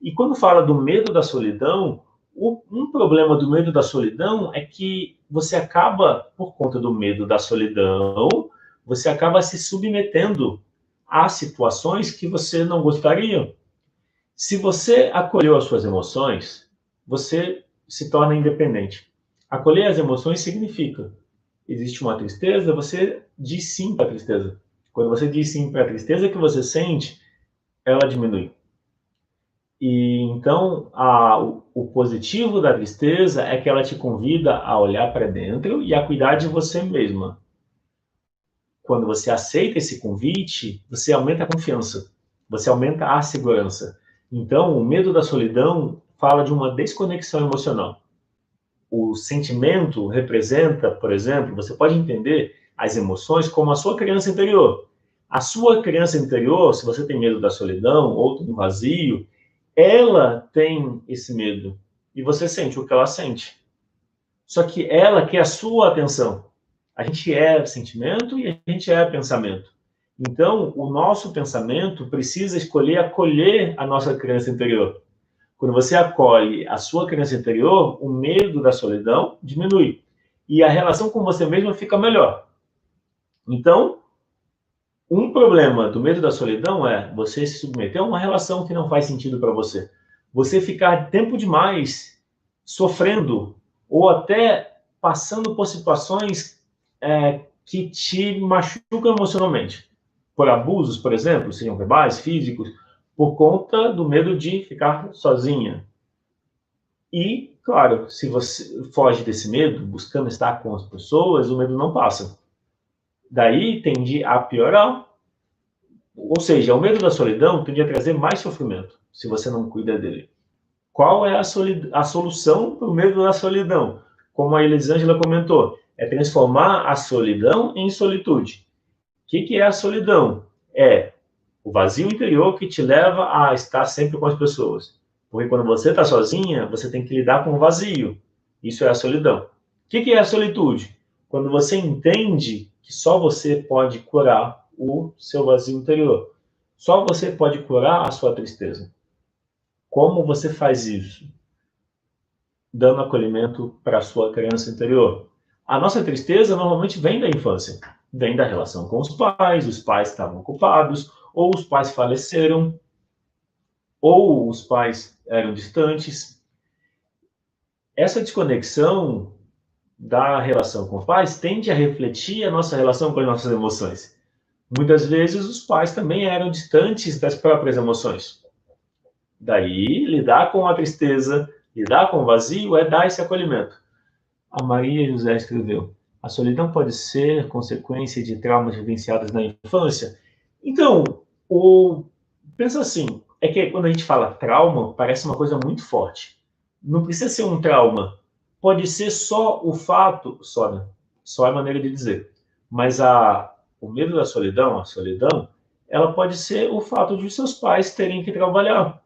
E quando fala do medo da solidão, um problema do medo da solidão é que você acaba, por conta do medo da solidão, você acaba se submetendo a situações que você não gostaria. Se você acolheu as suas emoções, você se torna independente. Acolher as emoções significa: existe uma tristeza, você diz sim para a tristeza. Quando você diz sim para a tristeza que você sente, ela diminui. E então, o positivo da tristeza é que ela te convida a olhar para dentro e a cuidar de você mesma. Quando você aceita esse convite, você aumenta a confiança, você aumenta a segurança. Então, o medo da solidão fala de uma desconexão emocional. O sentimento representa, por exemplo, você pode entender as emoções como a sua criança interior. A sua criança interior, se você tem medo da solidão ou do vazio, ela tem esse medo e você sente o que ela sente. Só que ela quer a sua atenção. A gente é sentimento e a gente é pensamento. Então, o nosso pensamento precisa escolher acolher a nossa criança interior. Quando você acolhe a sua criança interior, o medo da solidão diminui. E a relação com você mesmo fica melhor. Então, um problema do medo da solidão é você se submeter a uma relação que não faz sentido para você. Você ficar tempo demais sofrendo ou até passando por situações que te machucam emocionalmente. Por abusos, por exemplo, sejam verbais, físicos, por conta do medo de ficar sozinha. E, claro, se você foge desse medo, buscando estar com as pessoas, o medo não passa. Daí tende a piorar. Ou seja, o medo da solidão tende a trazer mais sofrimento, se você não cuida dele. Qual é a solução para o medo da solidão? Como a Elisângela comentou, é transformar a solidão em solitude. O que é a solidão? É o vazio interior que te leva a estar sempre com as pessoas. Porque quando você está sozinha, você tem que lidar com o vazio. Isso é a solidão. O que é a solitude? Quando você entende que só você pode curar o seu vazio interior. Só você pode curar a sua tristeza. Como você faz isso? Dando acolhimento para a sua criança interior. A nossa tristeza normalmente vem da infância. Vem da relação com os pais estavam ocupados, ou os pais faleceram, ou os pais eram distantes. Essa desconexão da relação com os pais tende a refletir a nossa relação com as nossas emoções. Muitas vezes os pais também eram distantes das próprias emoções. Daí, lidar com a tristeza, lidar com o vazio é dar esse acolhimento. A Maria José escreveu: a solidão pode ser consequência de traumas vivenciados na infância? Então, pensa assim, é que quando a gente fala trauma, parece uma coisa muito forte. Não precisa ser um trauma. Pode ser só o fato, só é a maneira de dizer, mas o medo da solidão, a solidão, ela pode ser o fato de seus pais terem que trabalhar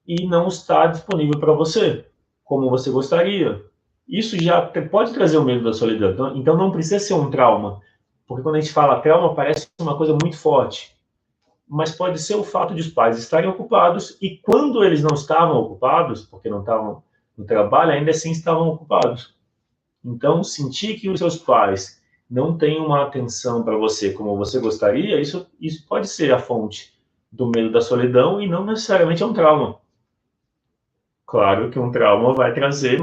e não estar disponível para você, como você gostaria. Isso já pode trazer o medo da solidão. Então não precisa ser um trauma, porque quando a gente fala trauma, parece uma coisa muito forte. Mas pode ser o fato de os pais estarem ocupados e quando eles não estavam ocupados, porque não estavam no trabalho, ainda assim estavam ocupados. Então, sentir que os seus pais não têm uma atenção para você como você gostaria, isso pode ser a fonte do medo da solidão e não necessariamente é um trauma. Claro que um trauma vai trazer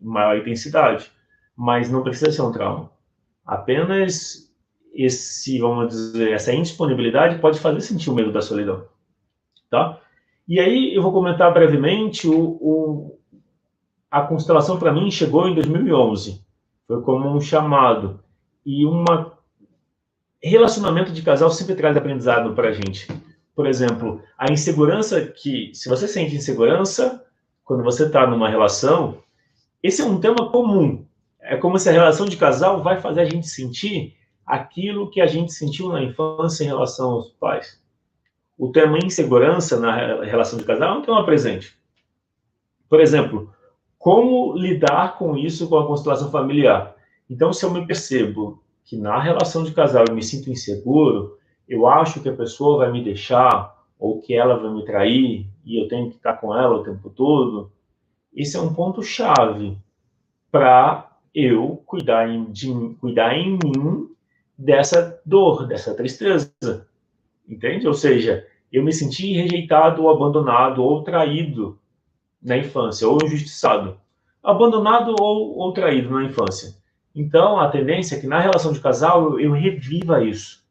maior intensidade, mas não precisa ser um trauma. Apenas vamos dizer, essa indisponibilidade pode fazer sentir o medo da solidão, tá? E aí eu vou comentar brevemente a constelação para mim chegou em 2011, foi como um chamado e relacionamento de casal sempre traz aprendizado para a gente. Por exemplo, a insegurança se você sente insegurança quando você está numa relação, esse é um tema comum. É como se a relação de casal vai fazer a gente sentir aquilo que a gente sentiu na infância em relação aos pais. O tema insegurança na relação de casal é um tema presente. Por exemplo, como lidar com isso com a constelação familiar? Então, se eu me percebo que na relação de casal eu me sinto inseguro, eu acho que a pessoa vai me deixar ou que ela vai me trair e eu tenho que estar com ela o tempo todo, esse é um ponto-chave para eu cuidar em mim dessa dor, dessa tristeza, entende? Ou seja, eu me senti rejeitado, ou abandonado, ou traído na infância, ou injustiçado. Abandonado ou traído na infância. Então, a tendência é que na relação de casal eu reviva isso.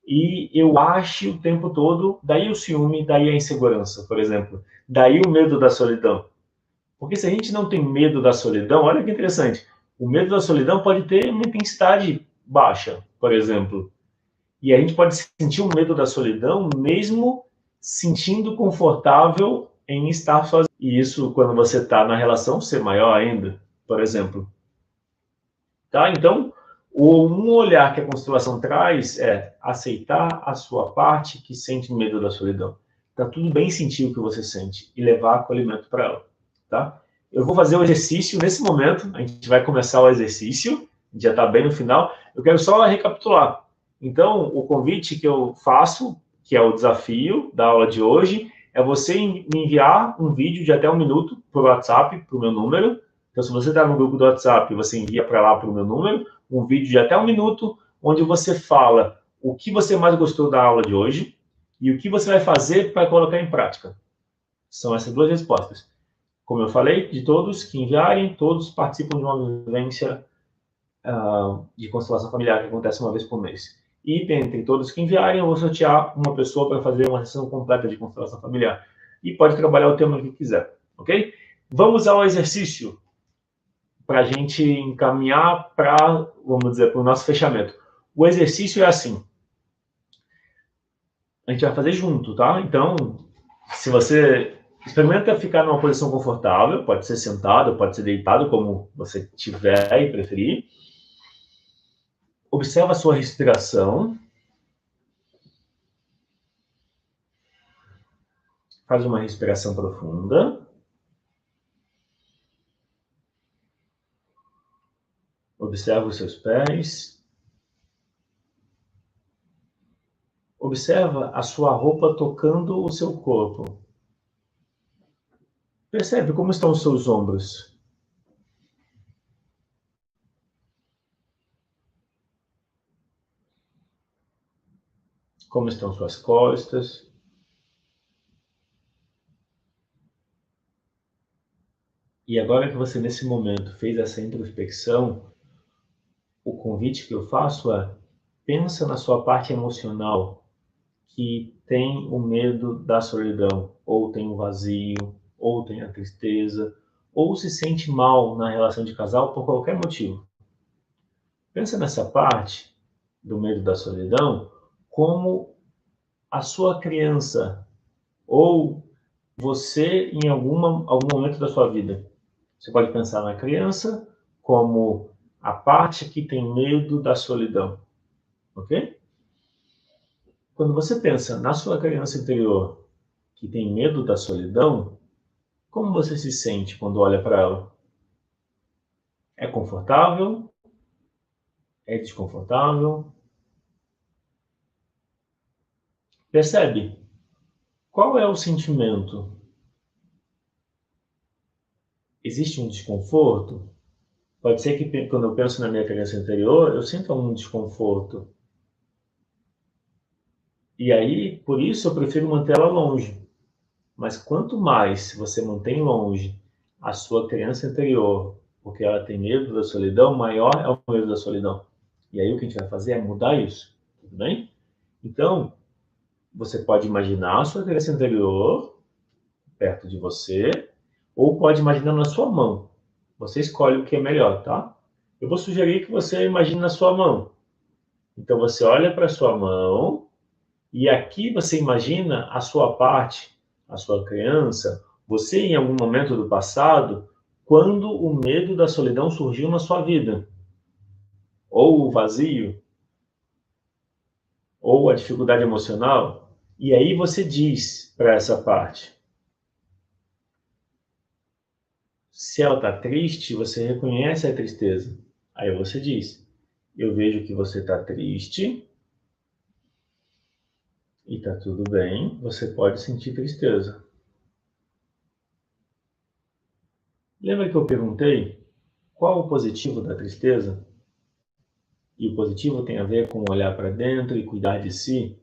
E eu ache o tempo todo, daí o ciúme, daí a insegurança, por exemplo. Daí o medo da solidão. Porque se a gente não tem medo da solidão, olha que interessante, o medo da solidão pode ter uma intensidade baixa, por exemplo. E a gente pode sentir o medo da solidão mesmo sentindo confortável em estar sozinho. E isso, quando você está na relação, ser maior ainda, por exemplo. Tá? Então, um olhar que a constelação traz é aceitar a sua parte que sente medo da solidão. Tá tudo bem sentir o que você sente e levar acolhimento para ela. Tá? Eu vou fazer o exercício nesse momento, a gente vai começar o exercício, já está bem no final. Eu quero só recapitular. Então, o convite que eu faço, que é o desafio da aula de hoje, é você me enviar um vídeo de até 1 minuto por WhatsApp, para o meu número. Então, se você está no grupo do WhatsApp, você envia para lá, para o meu número, um vídeo de até 1 minuto, onde você fala o que você mais gostou da aula de hoje e o que você vai fazer para colocar em prática. São essas duas respostas. Como eu falei, de todos que enviarem, todos participam de uma vivência de constelação familiar que acontece uma vez por mês. E dentre todos que enviarem, eu vou sortear uma pessoa para fazer uma sessão completa de constelação familiar. E pode trabalhar o tema que quiser, ok? Vamos ao exercício para a gente encaminhar para, vamos dizer, para o nosso fechamento. O exercício é assim. A gente vai fazer junto, tá? Então, se você experimenta ficar numa posição confortável, pode ser sentado, pode ser deitado, como você tiver e preferir. Observa a sua respiração. Faz uma respiração profunda. Observa os seus pés. Observa a sua roupa tocando o seu corpo. Percebe como estão os seus ombros. Como estão suas costas. E agora que você, nesse momento, fez essa introspecção, o convite que eu faço é: pensa na sua parte emocional que tem o medo da solidão, ou tem o vazio, ou tem a tristeza, ou se sente mal na relação de casal por qualquer motivo. Pensa nessa parte do medo da solidão como a sua criança, ou você em algum momento da sua vida. Você pode pensar na criança como a parte que tem medo da solidão. ok? Quando você pensa na sua criança interior que tem medo da solidão, como você se sente quando olha para ela? É confortável? É desconfortável? Percebe? Qual é o sentimento? Existe um desconforto? Pode ser que quando eu penso na minha criança interior, eu sinto um desconforto. E aí, por isso, eu prefiro manter ela longe. Mas quanto mais você mantém longe a sua criança interior, porque ela tem medo da solidão, maior é o medo da solidão. E aí o que a gente vai fazer é mudar isso, tudo bem? Então, você pode imaginar a sua criança interior perto de você, ou pode imaginar na sua mão. Você escolhe o que é melhor, tá? Eu vou sugerir que você imagine na sua mão. Então você olha para a sua mão e aqui você imagina a sua parte, a sua criança, você em algum momento do passado, quando o medo da solidão surgiu na sua vida, ou o vazio, ou a dificuldade emocional, e aí você diz para essa parte. Se ela está triste, você reconhece a tristeza. Aí você diz: eu vejo que você está triste e está tudo bem, você pode sentir tristeza. Lembra que eu perguntei qual o positivo da tristeza? E o positivo tem a ver com olhar para dentro e cuidar de si.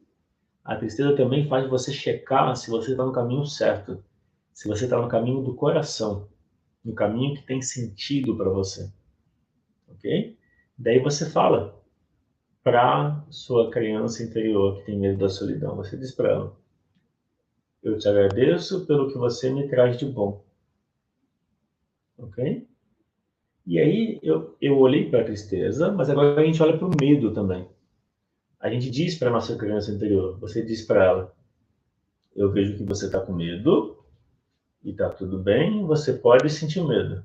A tristeza também faz você checar se você está no caminho certo, se você está no caminho do coração, no caminho que tem sentido para você, ok? Daí você fala para sua criança interior que tem medo da solidão, você diz para ela: eu te agradeço pelo que você me traz de bom, ok? E aí eu olhei para a tristeza, mas agora a gente olha para o medo também. A gente diz para a nossa criança interior, você diz para ela: eu vejo que você está com medo e está tudo bem, você pode sentir medo.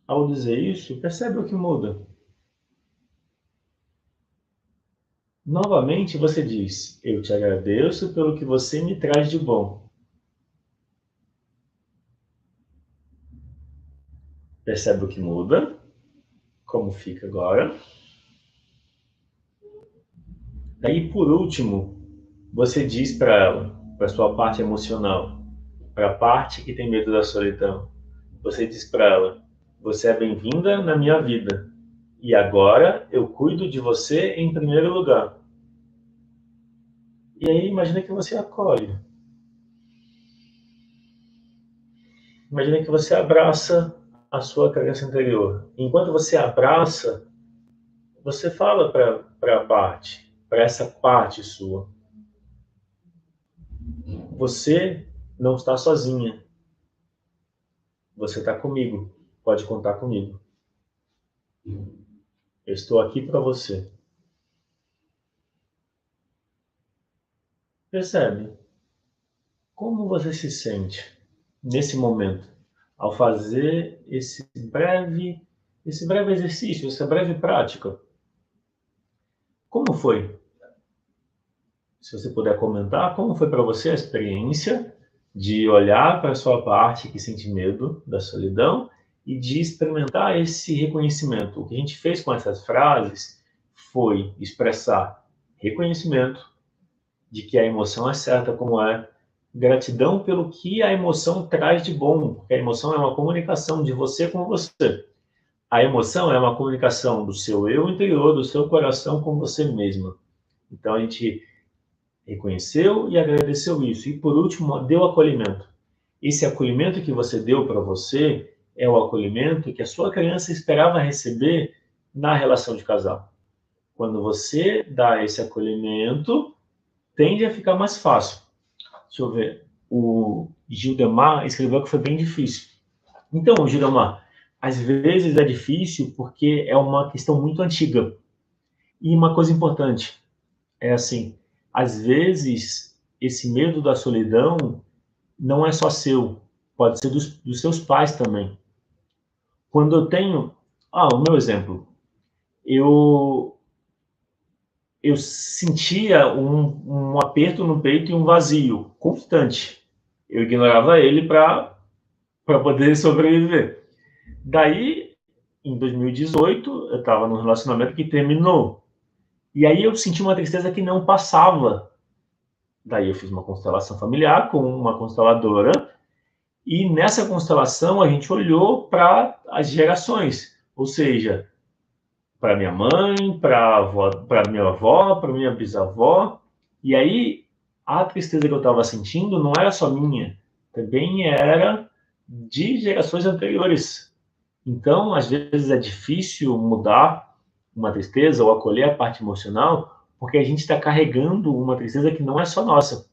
Ao dizer isso, percebe o que muda. Novamente você diz: eu te agradeço pelo que você me traz de bom. Percebe o que muda? Como fica agora? Daí, por último, você diz para ela, para sua parte emocional, para a parte que tem medo da solidão, você diz para ela: você é bem-vinda na minha vida. E agora eu cuido de você em primeiro lugar. E aí imagina que você acolhe. Imagina que você abraça a sua criança interior. Enquanto você abraça, você fala para a parte, para essa parte sua: você não está sozinha. Você está comigo. Pode contar comigo. Eu estou aqui para você. Percebe? Como você se sente nesse momento ao fazer esse breve exercício, essa breve prática? Como foi? Se você puder comentar, como foi para você a experiência de olhar para a sua parte que sente medo da solidão e de experimentar esse reconhecimento? O que a gente fez com essas frases foi expressar reconhecimento de que a emoção é certa como é, gratidão pelo que a emoção traz de bom, porque a emoção é uma comunicação de você com você. A emoção é uma comunicação do seu eu interior, do seu coração com você mesma. Então a gente reconheceu e agradeceu isso. E por último, deu acolhimento. Esse acolhimento que você deu para você é o acolhimento que a sua criança esperava receber na relação de casal. Quando você dá esse acolhimento, tende a ficar mais fácil. Deixa eu ver. O Gildemar escreveu que foi bem difícil. Então, Gildemar, às vezes é difícil porque é uma questão muito antiga. E uma coisa importante é assim, às vezes esse medo da solidão não é só seu, pode ser dos seus pais também. Quando eu tenho O meu exemplo. Eu sentia um aperto no peito e um vazio constante. Eu ignorava ele para poder sobreviver. Daí, em 2018, eu estava num relacionamento que terminou. E aí eu senti uma tristeza que não passava. Daí eu fiz uma constelação familiar com uma consteladora. E nessa constelação a gente olhou para as gerações. Ou seja, para minha mãe, para minha avó, para minha bisavó. E aí a tristeza que eu estava sentindo não era só minha, também era de gerações anteriores. Então, às vezes é difícil mudar uma tristeza ou acolher a parte emocional, porque a gente está carregando uma tristeza que não é só nossa.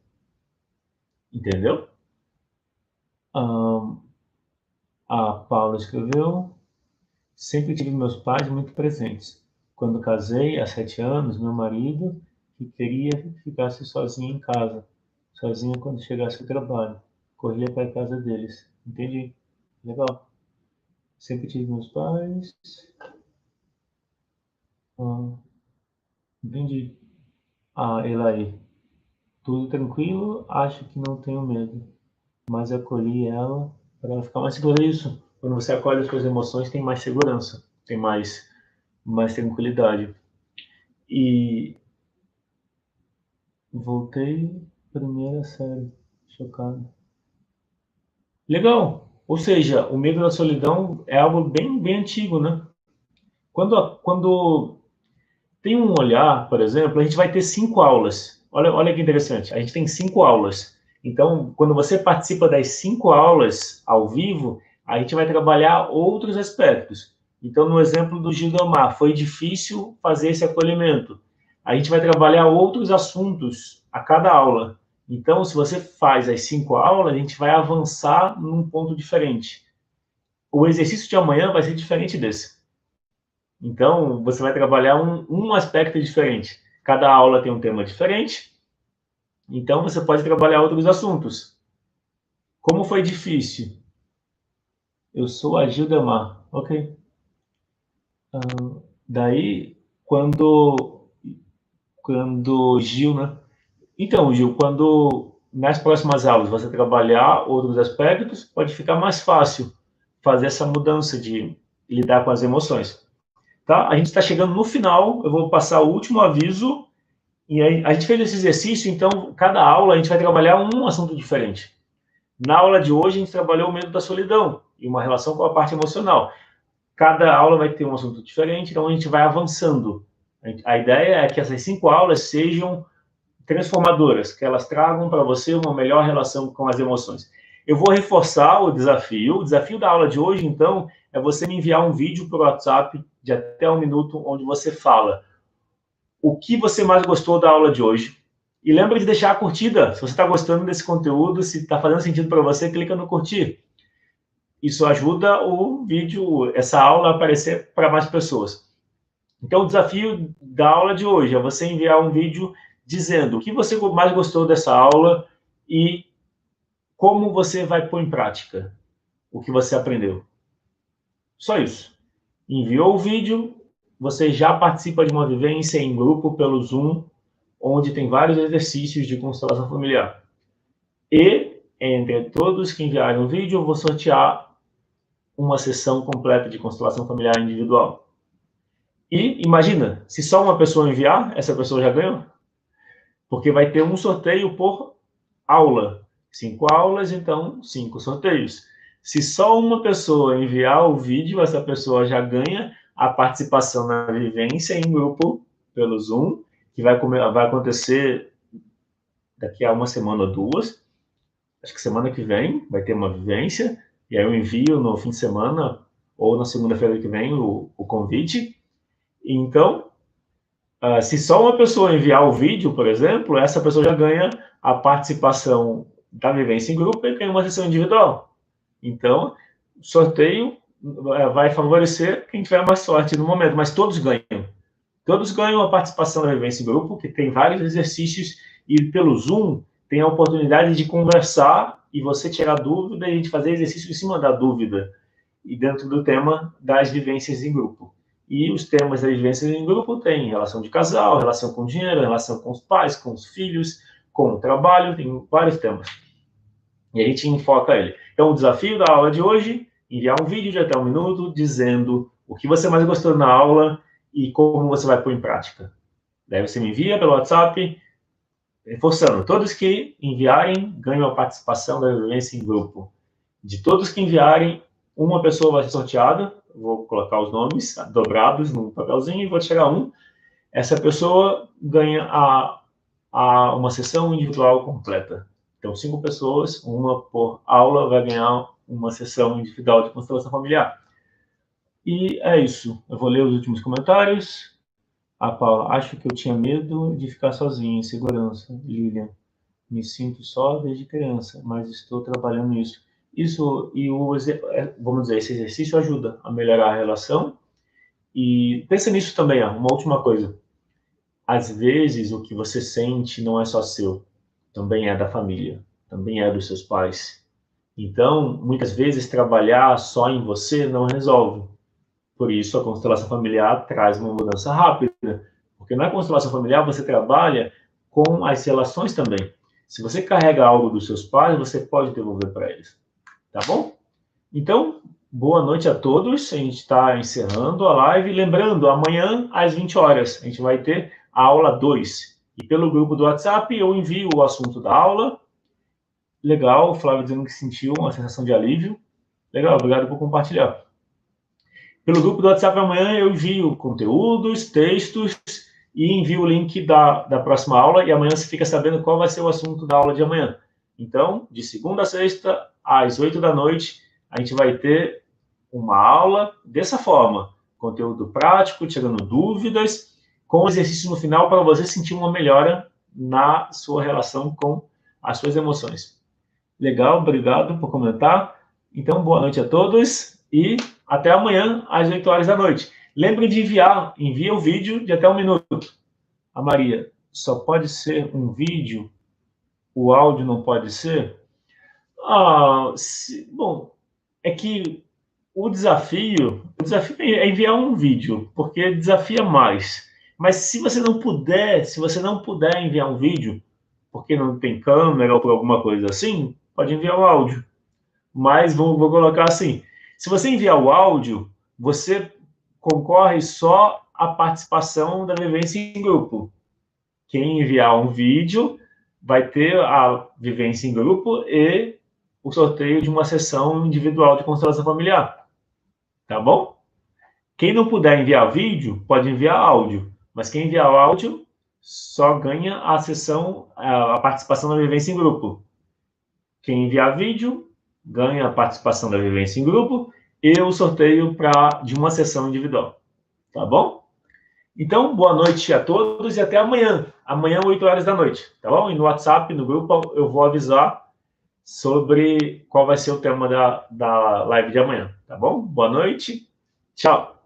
Entendeu? A Paula escreveu: sempre tive meus pais muito presentes. Quando casei, há 7 anos, meu marido que queria que ficasse sozinho em casa, sozinho quando chegasse o trabalho. Corria para a casa deles. Entendi. Legal. Sempre tive meus pais. Ah, entendi. Elaí. Tudo tranquilo, acho que não tenho medo. Mas acolhi ela para ela ficar mais segura. Isso. Quando você acolhe as suas emoções, tem mais segurança, tem mais tranquilidade. E voltei, primeira série, chocado. Legal. Ou seja, o medo da solidão é algo bem antigo, né? Quando tem um olhar, por exemplo, a gente vai ter 5 aulas. Olha que interessante. A gente tem 5 aulas. Então, quando você participa das 5 aulas ao vivo, a gente vai trabalhar outros aspectos. Então, no exemplo do Gildomar, foi difícil fazer esse acolhimento. A gente vai trabalhar outros assuntos a cada aula. Então, se você faz as 5 aulas, a gente vai avançar num ponto diferente. O exercício de amanhã vai ser diferente desse. Então, você vai trabalhar um aspecto diferente. Cada aula tem um tema diferente, então você pode trabalhar outros assuntos. Como foi difícil? Eu sou a Gildemar. Ok. Daí, quando Gil, né? Então, Gil, quando nas próximas aulas você trabalhar outros aspectos, pode ficar mais fácil fazer essa mudança de lidar com as emoções. Tá? A gente está chegando no final, eu vou passar o último aviso. E aí, a gente fez esse exercício, então, cada aula a gente vai trabalhar um assunto diferente. Na aula de hoje, a gente trabalhou o medo da solidão e uma relação com a parte emocional. Cada aula vai ter um assunto diferente, então a gente vai avançando. A ideia é que essas 5 aulas sejam transformadoras, que elas tragam para você uma melhor relação com as emoções. Eu vou reforçar o desafio. O desafio da aula de hoje, então, é você me enviar um vídeo para o WhatsApp de até 1 minuto, onde você fala o que você mais gostou da aula de hoje. E lembra de deixar a curtida. Se você está gostando desse conteúdo, se está fazendo sentido para você, clica no curtir. Isso ajuda o vídeo, essa aula, a aparecer para mais pessoas. Então, o desafio da aula de hoje é você enviar um vídeo dizendo o que você mais gostou dessa aula e como você vai pôr em prática o que você aprendeu. Só isso. Enviou o vídeo, você já participa de uma vivência em grupo pelo Zoom, onde tem vários exercícios de constelação familiar. E, entre todos que enviaram o vídeo, eu vou sortear uma sessão completa de constelação familiar individual. E imagina, se só uma pessoa enviar, essa pessoa já ganhou. Porque vai ter um sorteio por aula. 5 aulas, então 5 sorteios. Se só uma pessoa enviar o vídeo, essa pessoa já ganha a participação na vivência em grupo pelo Zoom, que vai acontecer daqui a uma semana ou 2. Acho que semana que vem vai ter uma vivência, e aí eu envio no fim de semana ou na segunda-feira que vem o convite. Então, se só uma pessoa enviar o vídeo, por exemplo, essa pessoa já ganha a participação da vivência em grupo e ganha uma sessão individual. Então, o sorteio vai favorecer quem tiver mais sorte no momento, mas todos ganham. Todos ganham a participação na vivência em grupo, que tem vários exercícios, e pelo Zoom tem a oportunidade de conversar e você tirar dúvida e a gente fazer exercício em cima da dúvida. e dentro do tema das vivências em grupo. E os temas das vivências em grupo têm relação de casal, relação com dinheiro, relação com os pais, com os filhos, com o trabalho, tem vários temas. E a gente enfoca ele. Então, o desafio da aula de hoje, enviar um vídeo de até 1 minuto dizendo o que você mais gostou na aula e como você vai pôr em prática. Daí você me envia pelo WhatsApp, reforçando, todos que enviarem ganham a participação da vivência em grupo. De todos que enviarem, uma pessoa vai ser sorteada, vou colocar os nomes dobrados num papelzinho e vou tirar um. Essa pessoa ganha uma sessão individual completa. Então, 5 pessoas, uma por aula, vai ganhar uma sessão individual de constelação familiar. E é isso. Eu vou ler os últimos comentários. A Paula, acho que eu tinha medo de ficar sozinha, em segurança. Lilian, me sinto só desde criança, mas estou trabalhando nisso. Isso, e vamos dizer, esse exercício ajuda a melhorar a relação. E pensa nisso também, ó, uma última coisa. Às vezes, o que você sente não é só seu, também é da família, também é dos seus pais. Então, muitas vezes, trabalhar só em você não resolve. Por isso, a constelação familiar traz uma mudança rápida. Porque na constelação familiar, você trabalha com as relações também. Se você carrega algo dos seus pais, você pode devolver para eles. Tá bom? Então, boa noite a todos. A gente está encerrando a live. Lembrando, amanhã, às 20 horas, a gente vai ter a aula 2. E pelo grupo do WhatsApp, eu envio o assunto da aula. Legal, o Flávio dizendo que sentiu uma sensação de alívio. Legal, obrigado por compartilhar. Pelo grupo do WhatsApp amanhã eu envio conteúdos, textos e envio o link da próxima aula e amanhã você fica sabendo qual vai ser o assunto da aula de amanhã. Então, de segunda a sexta, às 8 da noite, a gente vai ter uma aula dessa forma. Conteúdo prático, tirando dúvidas, com exercício no final para você sentir uma melhora na sua relação com as suas emoções. Legal, obrigado por comentar. Então, boa noite a todos e até amanhã, às 8 horas da noite. Lembre de envia o vídeo de até 1 minuto. A Maria, só pode ser um vídeo? O áudio não pode ser? Bom, é que o desafio é enviar um vídeo, porque desafia mais. Mas se você não puder enviar um vídeo, porque não tem câmera ou por alguma coisa assim, pode enviar o áudio. Mas vou colocar assim, se você enviar o áudio, você concorre só à participação da vivência em grupo. Quem enviar um vídeo vai ter a vivência em grupo e o sorteio de uma sessão individual de constelação familiar. Tá bom? Quem não puder enviar vídeo, pode enviar áudio. Mas quem enviar o áudio só ganha a participação da vivência em grupo. Quem enviar vídeo ganha a participação da vivência em grupo e o sorteio de uma sessão individual. Tá bom? Então, boa noite a todos e até amanhã. Amanhã, 8 horas da noite. Tá bom? E no WhatsApp, no grupo, eu vou avisar sobre qual vai ser o tema da live de amanhã. Tá bom? Boa noite. Tchau.